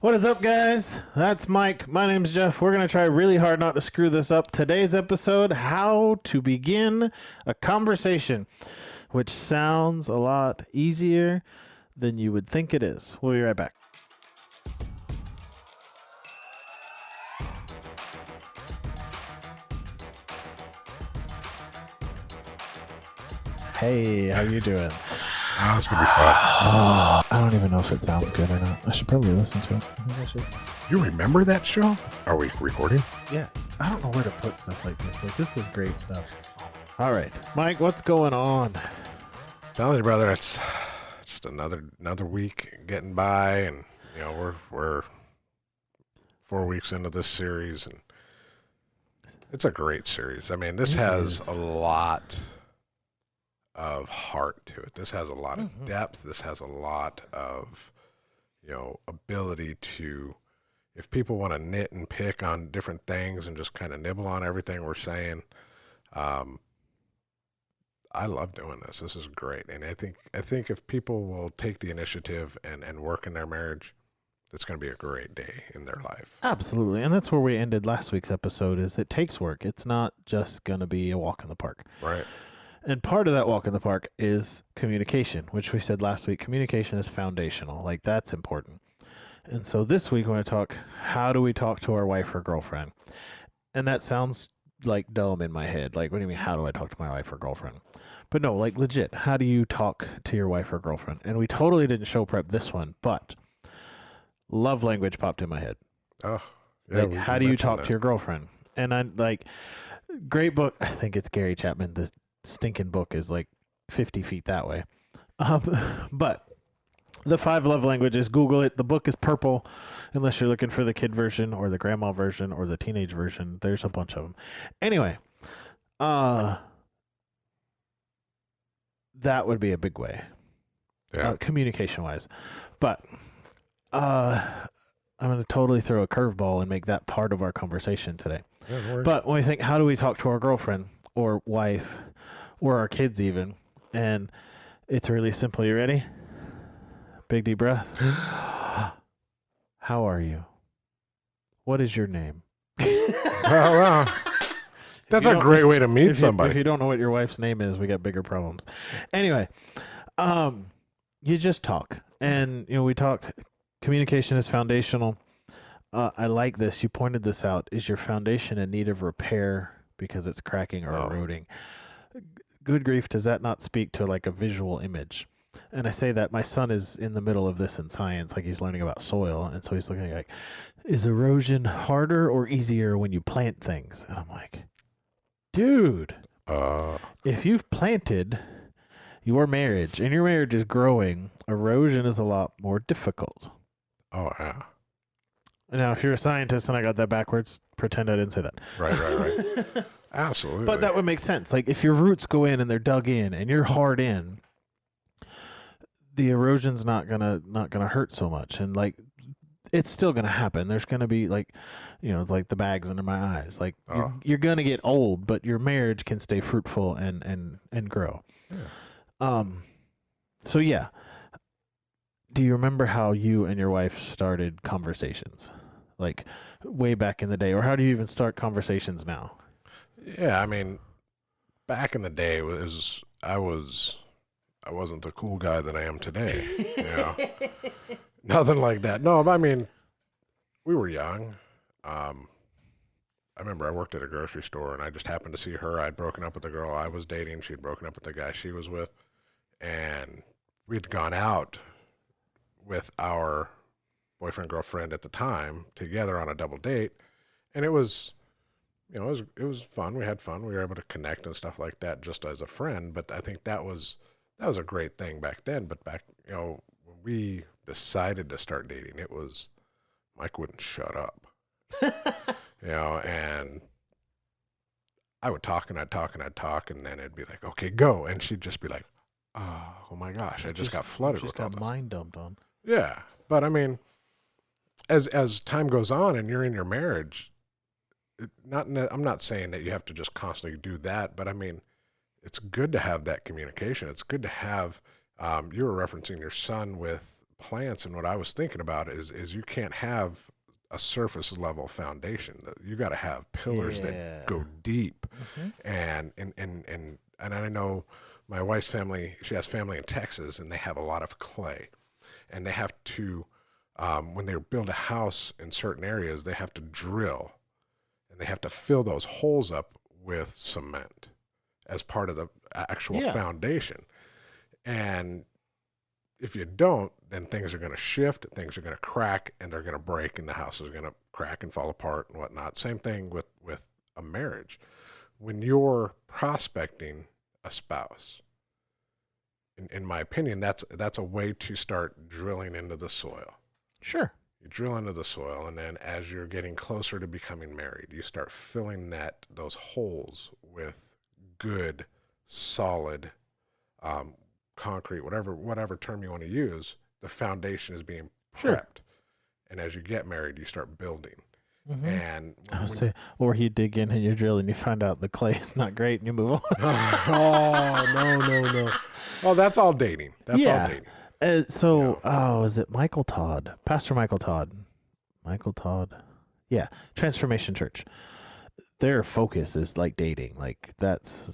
What is up, guys? That's Mike. My name's Jeff. We're going to try really hard not to screw this up. Today's episode, how to begin a conversation, which sounds a lot easier than you would think it is. We'll be right back. Hey, how you doing? Oh, it's gonna be fun. Oh, I don't even know if it sounds good or not. I should probably listen to it. I think I should. You remember that show? Are we recording? Yeah. I don't know where to put stuff like this. Like, this is great stuff. All right. Mike, what's going on? Telling you, brother, it's just another week getting by, and you know we're 4 weeks into this series, and it's a great series. I mean, this has a lot of heart to it. This has a lot of depth. This has a lot of, ability to, if people want to nit and pick on different things and just kind of nibble on everything we're saying, I love doing this. This is great. And I think if people will take the initiative and work in their marriage, it's going to be a great day in their life. Absolutely. And that's where we ended last week's episode, is it takes work. It's not just going to be a walk in the park. Right. And part of that walk in the park is communication, which we said last week. Communication is foundational. Like, that's important. And so this week, we're going to talk, how do we talk to our wife or girlfriend? And that sounds like dumb in my head. Like, what do you mean, how do I talk to my wife or girlfriend? But no, like, legit, how do you talk to your wife or girlfriend? And we totally didn't show prep this one, but love language popped in my head. Oh, yeah. Like, how do you talk to your girlfriend? And I like, great book. I think it's Gary Chapman. The stinking book is like 50 feet that way. But the 5 love languages, Google it. The book is purple, unless you're looking for the kid version or the grandma version or the teenage version. There's a bunch of them. Anyway, that would be a big way, communication-wise. But I'm going to totally throw a curveball and make that part of our conversation today. Yeah, no worries. But when we think, how do we talk to our girlfriend or wife or our kids even? And it's really simple. You ready? Big deep breath. How are you? What is your name? Wow. That's a great way to meet somebody. If you don't know what your wife's name is, we got bigger problems. Anyway, you just talk. And, we talked, communication is foundational. I like this. You pointed this out. Is your foundation in need of repair because it's cracking or eroding? Good grief, does that not speak to like a visual image? And I say that my son is in the middle of this in science, like he's learning about soil, and so he's looking like, is erosion harder or easier when you plant things? And I'm like, dude, if you've planted your marriage and your marriage is growing, erosion is a lot more difficult. Oh, yeah. Now, if you're a scientist and I got that backwards, pretend I didn't say that. Right. Absolutely. But that would make sense. Like, if your roots go in and they're dug in and you're hard in, the erosion's not gonna hurt so much. And like, it's still gonna happen. There's gonna be like, like the bags under my eyes. Like, you're gonna get old, but your marriage can stay fruitful and grow. Yeah. So yeah. Do you remember how you and your wife started conversations? Like, way back in the day, or how do you even start conversations now? Yeah, I mean, back in the day, I wasn't the cool guy that I am today. Nothing like that. No, but I mean, we were young. I remember I worked at a grocery store, and I just happened to see her. I'd broken up with the girl I was dating. She'd broken up with the guy she was with, and we'd gone out with our boyfriend, girlfriend at the time together on a double date, and it was fun. We had fun. We were able to connect and stuff like that just as a friend. But I think that was a great thing back then. But back, when we decided to start dating, it was Mike wouldn't shut up, and I would talk and I'd talk and I'd talk, and then it'd be like, okay, go. And she'd just be like, oh my gosh, I just got flooded with all this. Just got mind dumped on. Yeah. But I mean, as time goes on and you're in your marriage, I'm not saying that you have to just constantly do that, but I mean, it's good to have that communication. It's good to have, you were referencing your son with plants, and what I was thinking about is you can't have a surface level foundation. You got to have pillars that go deep. And I know my wife's family, she has family in Texas, and they have a lot of clay, and they have to when they build a house in certain areas, they have to drill and they have to fill those holes up with cement as part of the actual foundation. And if you don't, then things are going to shift, things are going to crack, and they're going to break, and the house is going to crack and fall apart and whatnot. Same thing with a marriage. When you're prospecting a spouse, in my opinion, that's a way to start drilling into the soil. Sure. You drill into the soil, and then as you're getting closer to becoming married, you start filling those holes with good, solid, concrete, whatever term you want to use. The foundation is being prepped, Sure. and as you get married, you start building. And I would say, or you dig in and you drill and you find out the clay is not great and you move on. Oh, no. Oh, that's all dating. That's all dating. Is it Michael Todd? Pastor Michael Todd. Michael Todd. Yeah, Transformation Church. Their focus is like dating. Like that's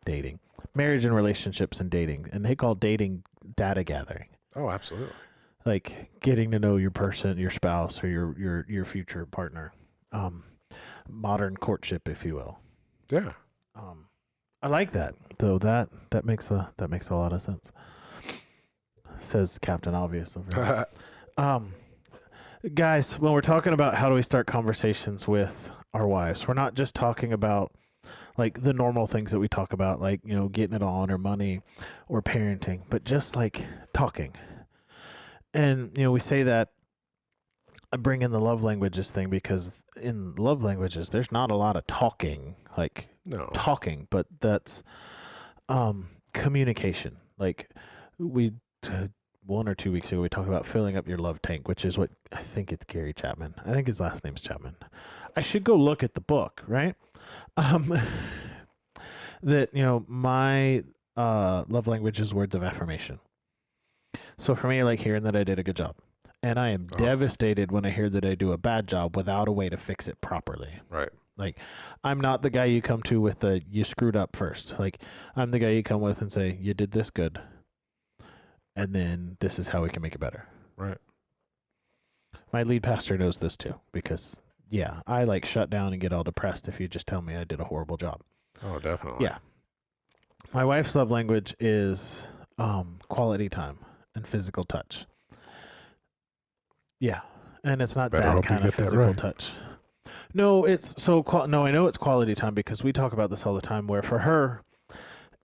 dating. Marriage and relationships and dating. And they call dating data gathering. Oh, absolutely. Like getting to know your person, your spouse, or your future partner. Modern courtship, if you will. Yeah. I like that though. That makes a lot of sense. Says Captain Obvious over here. Guys, when we're talking about how do we start conversations with our wives, we're not just talking about like the normal things that we talk about, like, getting it on or money or parenting, but just like talking. And, we say that I bring in the love languages thing because in love languages, there's not a lot of talking, but that's communication. Like we 1 or 2 weeks ago, we talked about filling up your love tank, which is what I think it's Gary Chapman. I think his last name's Chapman. I should go look at the book, right? That, my love language is words of affirmation. So for me, I like hearing that I did a good job. And I am devastated when I hear that I do a bad job without a way to fix it properly. Right. Like, I'm not the guy you come to with the, you screwed up first. Like, I'm the guy you come with and say, you did this good. And then this is how we can make it better. Right. My lead pastor knows this too, because, I like shut down and get all depressed if you just tell me I did a horrible job. Oh, definitely. Yeah. My wife's love language is quality time and physical touch. Yeah. And it's not that kind of physical touch. No, it's I know it's quality time because we talk about this all the time, where for her,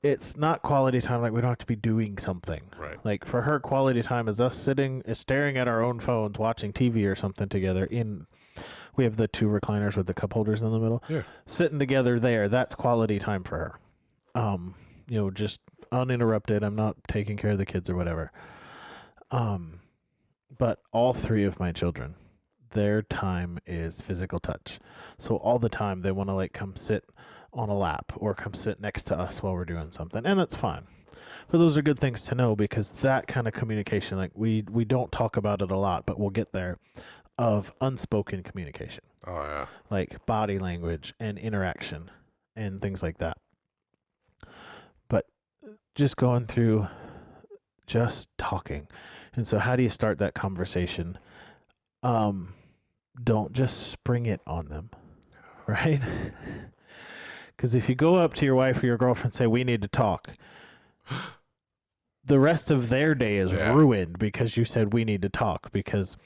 it's not quality time like we don't have to be doing something. Right. Like for her, quality time is us staring at our own phones, watching TV or something together. We have the 2 recliners with the cup holders in the middle. Yeah. Sitting together there, that's quality time for her. Just uninterrupted. I'm not taking care of the kids or whatever. But all 3 of my children, their time is physical touch. So all the time they want to like come sit on a lap or come sit next to us while we're doing something. And that's fine. But those are good things to know because that kind of communication, like we don't talk about it a lot, but we'll get there, of unspoken communication. Oh, yeah. Like body language and interaction and things like that. But just going through just talking. And so how do you start that conversation? Don't just spring it on them, right? Because if you go up to your wife or your girlfriend and say, we need to talk, the rest of their day is ruined because you said we need to talk, because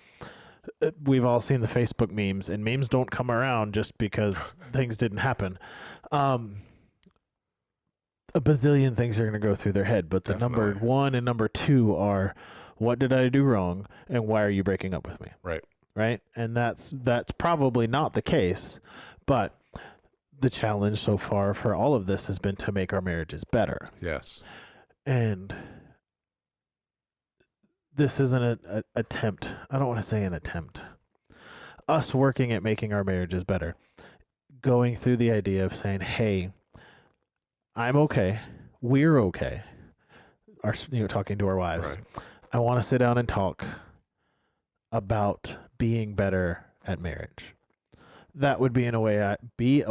we've all seen the Facebook memes, and memes don't come around just because things didn't happen. A bazillion things are going to go through their head, but the number 1 and number 2 are, what did I do wrong, and why are you breaking up with me? Right? And that's probably not the case, but the challenge so far for all of this has been to make our marriages better. Yes. And this isn't an attempt. I don't want to say an attempt. Us working at making our marriages better. Going through the idea of saying, hey, I'm okay. We're okay. Talking to our wives. I want to sit down and talk about being better at marriage. That would be a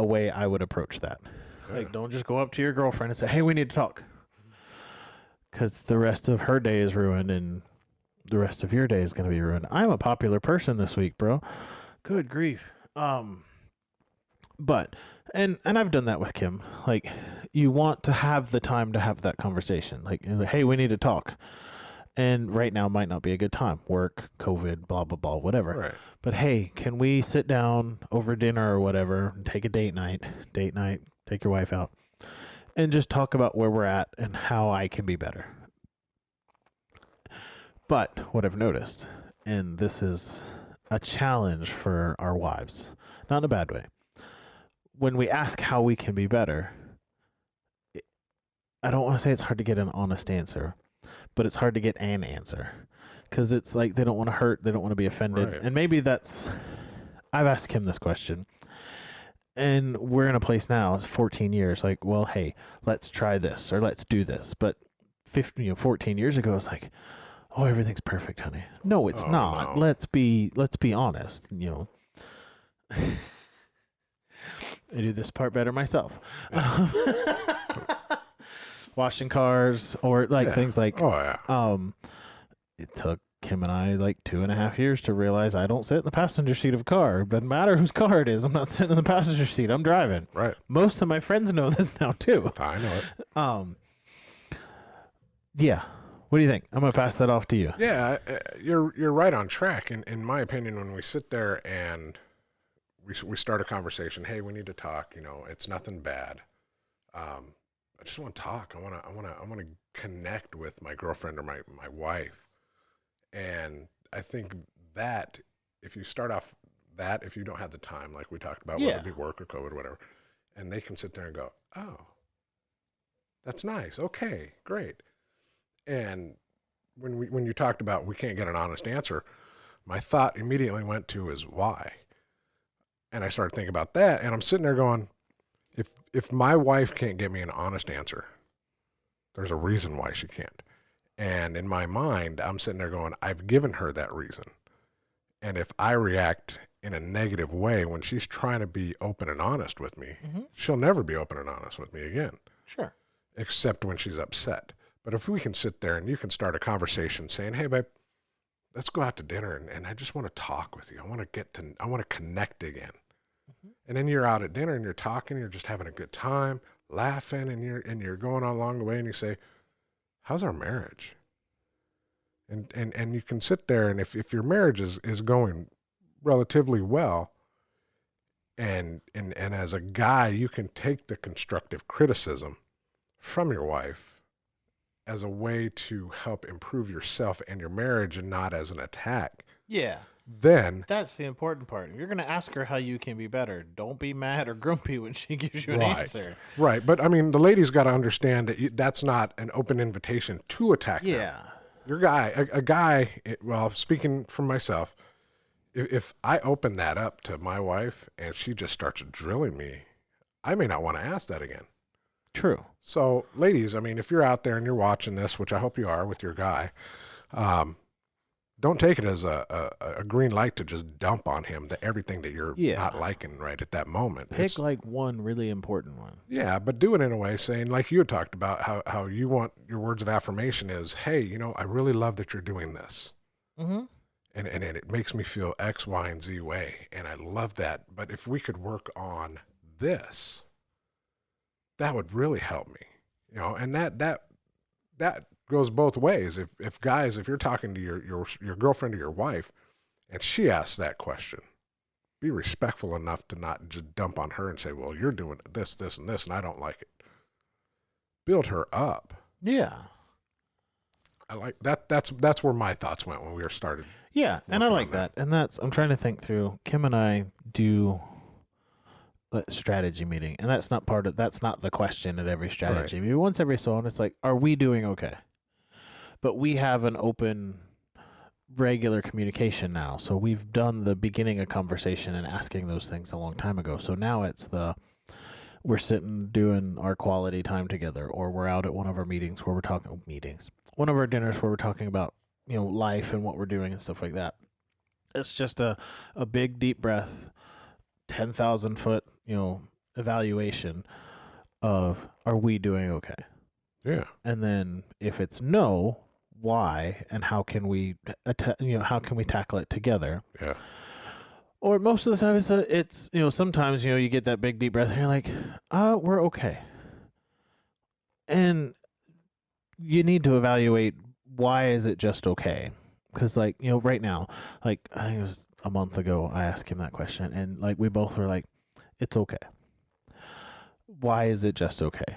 way I would approach that. Yeah. Like, don't just go up to your girlfriend and say, "Hey, we need to talk," because the rest of her day is ruined and the rest of your day is going to be ruined. I'm a popular person this week, bro. Good grief. But and I've done that with Kim. Like, you want to have the time to have that conversation. Like, hey, we need to talk. And right now might not be a good time. Work, COVID, blah blah blah, whatever. Right. But hey, can we sit down over dinner or whatever and take a date night, take your wife out, and just talk about where we're at and how I can be better. But what I've noticed, and this is a challenge for our wives, not in a bad way, when we ask how we can be better, I don't want to say it's hard to get an honest answer, but it's hard to get an answer because it's like they don't want to hurt, they don't want to be offended. Right. And maybe I've asked him this question, and we're in a place now, it's 14 years, like, well, hey, let's try this or let's do this. But 14 years ago, it's like, oh, everything's perfect, honey. No, it's not. No. Let's be honest. I do this part better myself. Washing cars or things like. Oh yeah. It took Kim and I like 2.5 years to realize I don't sit in the passenger seat of a car. It doesn't matter whose car it is. I'm not sitting in the passenger seat. I'm driving. Right. Most of my friends know this now too. I know it. Yeah. What do you think? I'm gonna pass that off to you. Yeah, you're right on track. In my opinion, when we sit there and we start a conversation, hey, we need to talk. It's nothing bad. I just want to talk. I want to connect with my girlfriend or my wife. And I think that if you start off that, if you don't have the time, like we talked about, whether it be work or COVID, whatever, and they can sit there and go, oh, that's nice. Okay, great. And when you talked about we can't get an honest answer, my thought immediately went to is why. And I started thinking about that, and I'm sitting there going, if my wife can't give me an honest answer, there's a reason why she can't. And in my mind, I'm sitting there going, I've given her that reason. And if I react in a negative way when she's trying to be open and honest with me, she'll never be open and honest with me again. Sure. Except when she's upset. But if we can sit there and you can start a conversation saying, hey, babe, let's go out to dinner and I just want to talk with you. I want to connect again. And then you're out at dinner and you're talking, you're just having a good time, laughing, and you're going on along the way and you say, how's our marriage? And you can sit there and if your marriage is going relatively well, and as a guy, you can take the constructive criticism from your wife as a way to help improve yourself and your marriage and not as an attack. Yeah. Then that's the important part. If you're going to ask her how you can be better, don't be mad or grumpy when she gives you an answer. Right. But I mean, the lady's got to understand that that's not an open invitation to attack them. Yeah. Your guy, a guy, well, speaking for myself, if I open that up to my wife and she just starts drilling me, I may not want to ask that again. True. So, ladies, I mean, if you're out there and you're watching this, which I hope you are with your guy, don't take it as a green light to just dump on him everything that you're not liking right at that moment. Pick like one really important one. Yeah, but do it in a way saying, like you had talked about, how you want your words of affirmation is, hey, I really love that you're doing this. Mm-hmm. And it makes me feel X, Y, and Z way. And I love that. But if we could work on this, that would really help me. And that goes both ways. If guys, if you're talking to your girlfriend or your wife and she asks that question, be respectful enough to not just dump on her and say, well, you're doing this, this, and this, and I don't like it. Build her up. Yeah. I like that. That's where my thoughts went when we were started. Yeah, and I like that. And I'm trying to think through. Kim and I do a strategy meeting, and that's not the question at every strategy. Maybe once every so often, it's like, are we doing okay? But we have an open, regular communication now. So we've done the beginning of conversation and asking those things a long time ago. So now it's we're sitting doing our quality time together, or we're out at one of our meetings where we're talking one of our dinners where we're talking about life and what we're doing and stuff like that. It's just a big deep breath, 10,000 foot evaluation of, are we doing okay? Yeah. And then if it's no, why, and how can we how can we tackle it together? Yeah. Or most of the time it's sometimes you get that big deep breath and you're like, we're okay. And you need to evaluate, why is it just okay? Because right now, like I think it was a month ago, I asked him that question, and like we both were like, it's okay. Why is it just okay?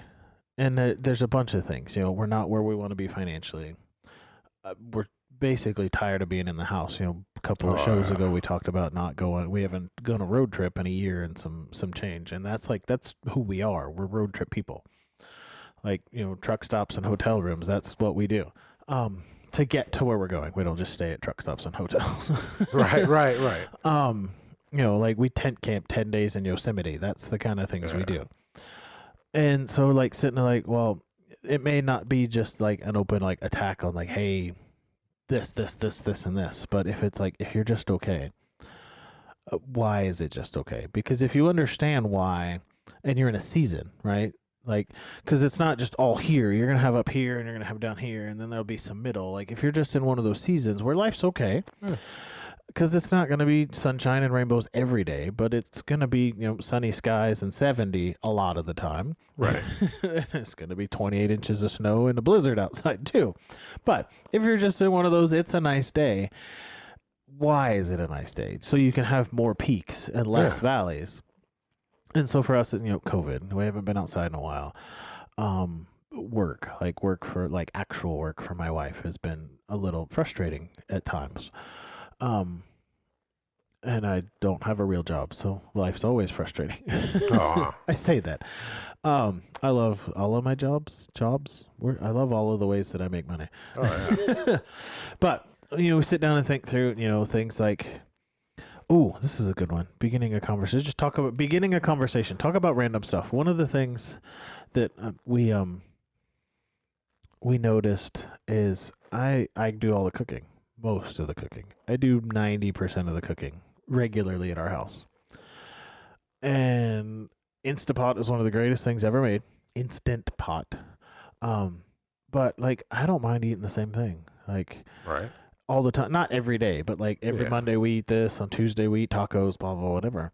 And there's a bunch of things. We're not where we want to be financially. We're basically tired of being in the house. A couple of shows ago we talked about not going. We haven't gone a road trip in a year and some change, and that's who we are. We're road trip people. Like truck stops and hotel rooms. That's what we do. To get to where we're going, we don't just stay at truck stops and hotels. Right. Like we tent camp 10 days in Yosemite. That's the kind of things we do. And so like sitting there like, well, it may not be just like an open like attack on like, hey, this, and this. But if it's like, if you're just okay, why is it just okay? Because if you understand why, and you're in a season, right? Like, because it's not just all here. You're going to have up here and you're going to have down here, and then there'll be some middle. Like, if you're just in one of those seasons where life's okay, because it's not going to be sunshine and rainbows every day, but it's going to be, sunny skies and 70 a lot of the time. Right. It's going to be 28 inches of snow and a blizzard outside, too. But if you're just in one of those, it's a nice day. Why is it a nice day? So you can have more peaks and less valleys. And so for us, COVID, we haven't been outside in a while. Work for actual work for my wife has been a little frustrating at times. And I don't have a real job, so life's always frustrating. I say that. I love all of my jobs. I love all of the ways that I make money. But, we sit down and think through, things like, oh, this is a good one. Beginning a conversation. Just talk about beginning a conversation. Talk about random stuff. One of the things that we noticed is I do all the cooking, most of the cooking. I do 90% of the cooking regularly at our house. And Instapot is one of the greatest things ever made. Instant Pot. But like I don't mind eating the same thing. Like all the time, not every day, but like every Monday we eat this, on Tuesday we eat tacos, blah, blah, whatever.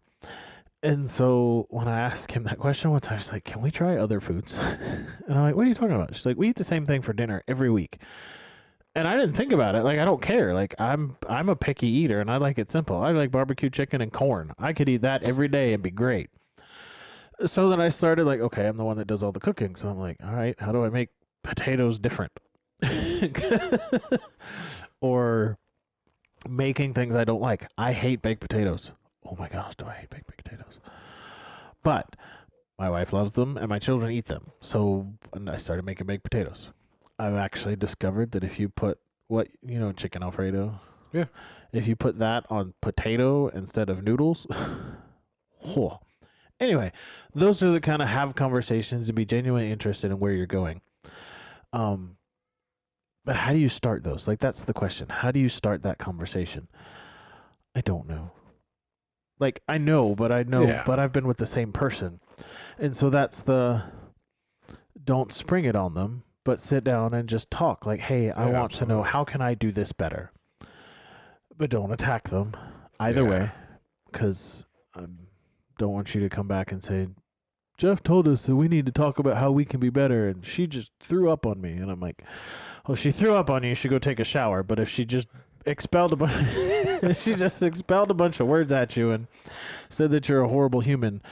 And so when I asked him that question once, I was like, can we try other foods? And I'm like, what are you talking about? She's like, we eat the same thing for dinner every week. And I didn't think about it. Like, I don't care. Like, I'm a picky eater and I like it simple. I like barbecue chicken and corn. I could eat that every day and be great. So then I started like, okay, I'm the one that does all the cooking. So I'm like, all right, how do I make potatoes different? Or making things I don't like. I hate baked potatoes. Oh my gosh, do I hate baked potatoes? But my wife loves them and my children eat them. So I started making baked potatoes. I've actually discovered that if you put chicken Alfredo. Yeah. If you put that on potato instead of noodles. Oh. Anyway, those are the kind of have conversations and be genuinely interested in where you're going. But how do you start those? Like, that's the question. How do you start that conversation? I don't know. Like, I know, but I've been with the same person. And so that's don't spring it on them, but sit down and just talk. Like, hey, I want to know, how can I do this better? But don't attack them either way, because I don't want you to come back and say, Jeff told us that we need to talk about how we can be better, and she just threw up on me. And I'm like, well, if she threw up on you, you should go take a shower. But if she just expelled a bunch of words at you and said that you're a horrible human,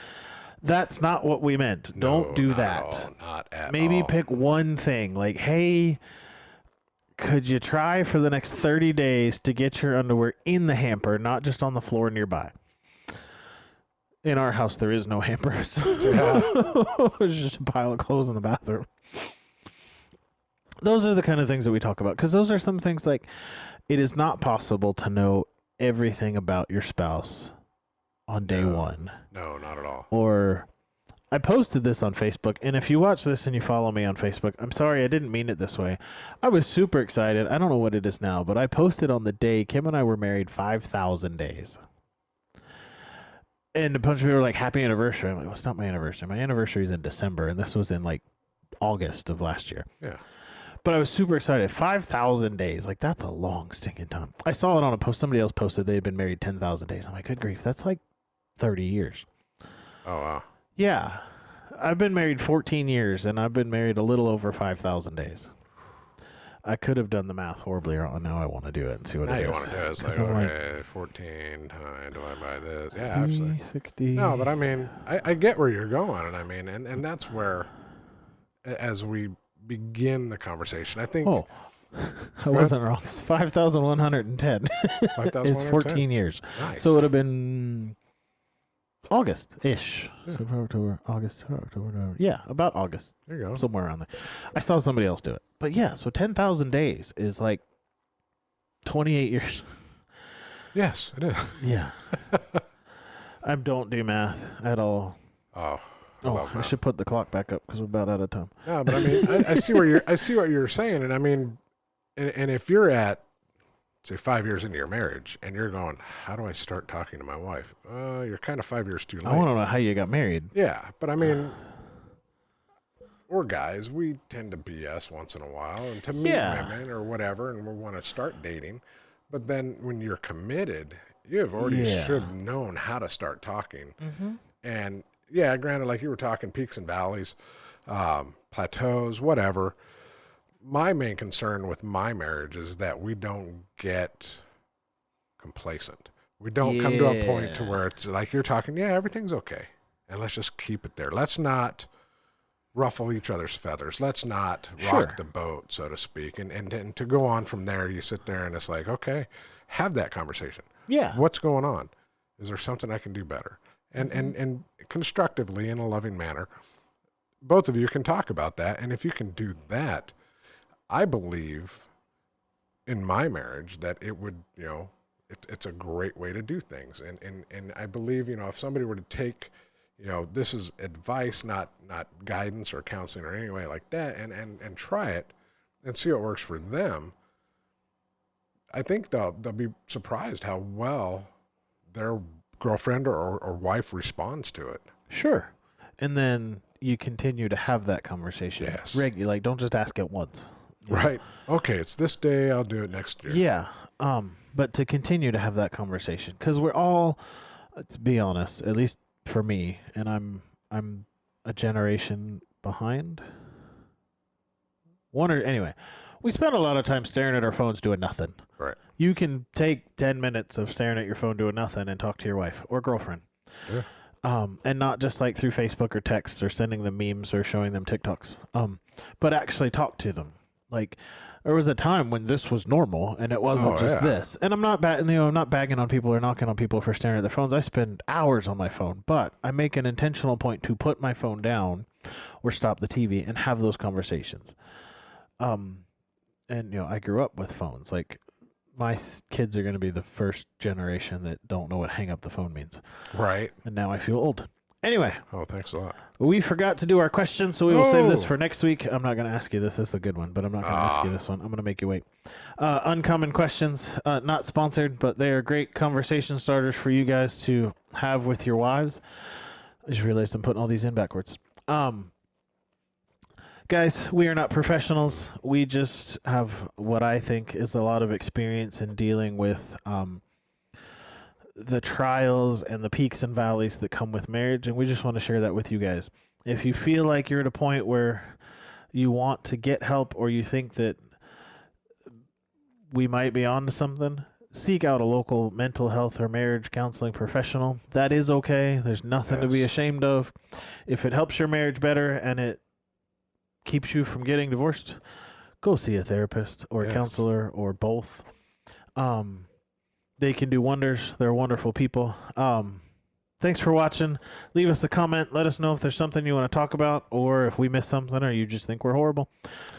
that's not what we meant. Don't do that. Not at all. Maybe pick one thing. Like, hey, could you try for the next 30 days to get your underwear in the hamper, not just on the floor nearby? In our house, there is no hamper. So it's just a pile of clothes in the bathroom. Those are the kind of things that we talk about, because those are some things like, it is not possible to know everything about your spouse on day one. No, not at all. Or I posted this on Facebook, and if you watch this and you follow me on Facebook, I'm sorry, I didn't mean it this way. I was super excited. I don't know what it is now, but I posted on the day Kim and I were married 5,000 days. And a bunch of people were like, happy anniversary. I'm like, well, it's not my anniversary. My anniversary is in December, and this was in like August of last year. Yeah. But I was super excited. 5,000 days. Like, that's a long stinking time. I saw it on a post. Somebody else posted they had been married 10,000 days. I'm like, good grief. That's like 30 years. Oh, wow. Yeah. I've been married 14 years, and I've been married a little over 5,000 days. I could have done the math horribly wrong. Now I want to do it and see what Now it is. you want to do it. It's like, okay, 14 times divided by this. Yeah, absolutely. 60. No, but I mean, I get where you're going, and I mean, and that's where, as we begin the conversation, I think... Oh, I wasn't wrong. It's 5,110. 5,110. It's 14 years. Nice. So it would have been August-ish. Yeah. September, October, August, November. Yeah, about August. There you go. Somewhere around there. I saw somebody else do it. But yeah, so 10,000 days is like 28 years. Yes, it is. Yeah. I don't do math at all. Oh, I should put the clock back up because we're about out of time. No, but I mean, I see what you're saying, and I mean, and if you're at, say, 5 years into your marriage, and you're going, how do I start talking to my wife? You're kind of 5 years too late. I want to know how you got married. Yeah, but I mean, we're guys, we tend to BS once in a while, and to meet women or whatever, and we want to start dating. But then when you're committed, you have already should have known how to start talking. Mm-hmm. And yeah, granted, like you were talking peaks and valleys, plateaus, whatever. My main concern with my marriage is that we don't get complacent. We don't come to a point to where it's like you're talking, yeah, everything's okay. And let's just keep it there. Let's not ruffle each other's feathers. Let's not rock the boat, so to speak. And to go on from there, you sit there and it's like, okay, have that conversation. Yeah. What's going on? Is there something I can do better? And constructively, in a loving manner, both of you can talk about that. And if you can do that, I believe in my marriage that it would, it's a great way to do things. And I believe, if somebody were to take, this is advice, not guidance or counseling or any way like that, and try it and see what works for them, I think they'll be surprised how well their girlfriend or wife responds to it. Sure. And then you continue to have that conversation. Yes. Regularly. Like, don't just ask it once. Right. Okay, it's this day, I'll do it next year. Yeah. But to continue to have that conversation, because we're all, let's be honest, at least for me, and I'm a generation behind. Anyway, we spend a lot of time staring at our phones doing nothing. Right. You can take 10 minutes of staring at your phone doing nothing and talk to your wife or girlfriend. Yeah. And not just like through Facebook or text or sending them memes or showing them TikToks. But actually talk to them. Like, there was a time when this was normal and it wasn't this. And I'm not I'm not bagging on people or knocking on people for staring at their phones. I spend hours on my phone, but I make an intentional point to put my phone down or stop the TV and have those conversations. And I grew up with phones. Like, my kids are going to be the first generation that don't know what hang up the phone means. Right. And now I feel old. Anyway. Oh, thanks a lot. We forgot to do our questions, so we will save this for next week. I'm not going to ask you this. This is a good one, but I'm not going to ask you this one. I'm going to make you wait. Uncommon questions, not sponsored, but they are great conversation starters for you guys to have with your wives. I just realized I'm putting all these in backwards. Guys, we are not professionals. We just have what I think is a lot of experience in dealing with the trials and the peaks and valleys that come with marriage, and we just want to share that with you guys. If you feel like you're at a point where you want to get help or you think that we might be on to something, seek out a local mental health or marriage counseling professional. That is okay. There's nothing to be ashamed of. If it helps your marriage better and it keeps you from getting divorced, go see a therapist or a counselor or both. They can do wonders. They're wonderful people. Thanks for watching. Leave us a comment. Let us know if there's something you want to talk about or if we missed something or you just think we're horrible.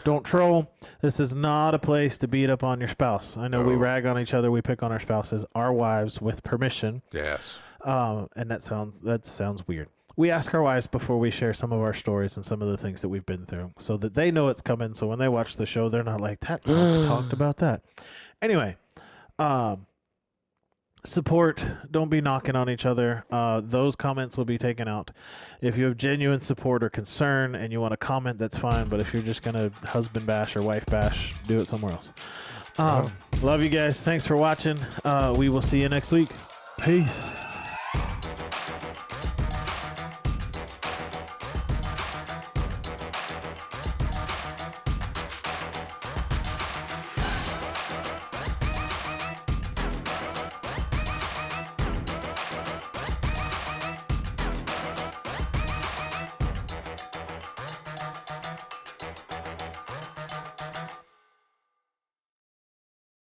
Don't troll. This is not a place to beat up on your spouse. I know we rag on each other. We pick on our spouses, our wives with permission. Yes. And that sounds weird. we ask our wives before we share some of our stories and some of the things that we've been through so that they know it's coming. So when they watch the show, they're not like, that punk talked about that. Anyway, support. Don't be knocking on each other. Those comments will be taken out. If you have genuine support or concern and you want to comment, that's fine. But if you're just going to husband bash or wife bash, do it somewhere else. Love you guys. Thanks for watching. We will see you next week. Peace.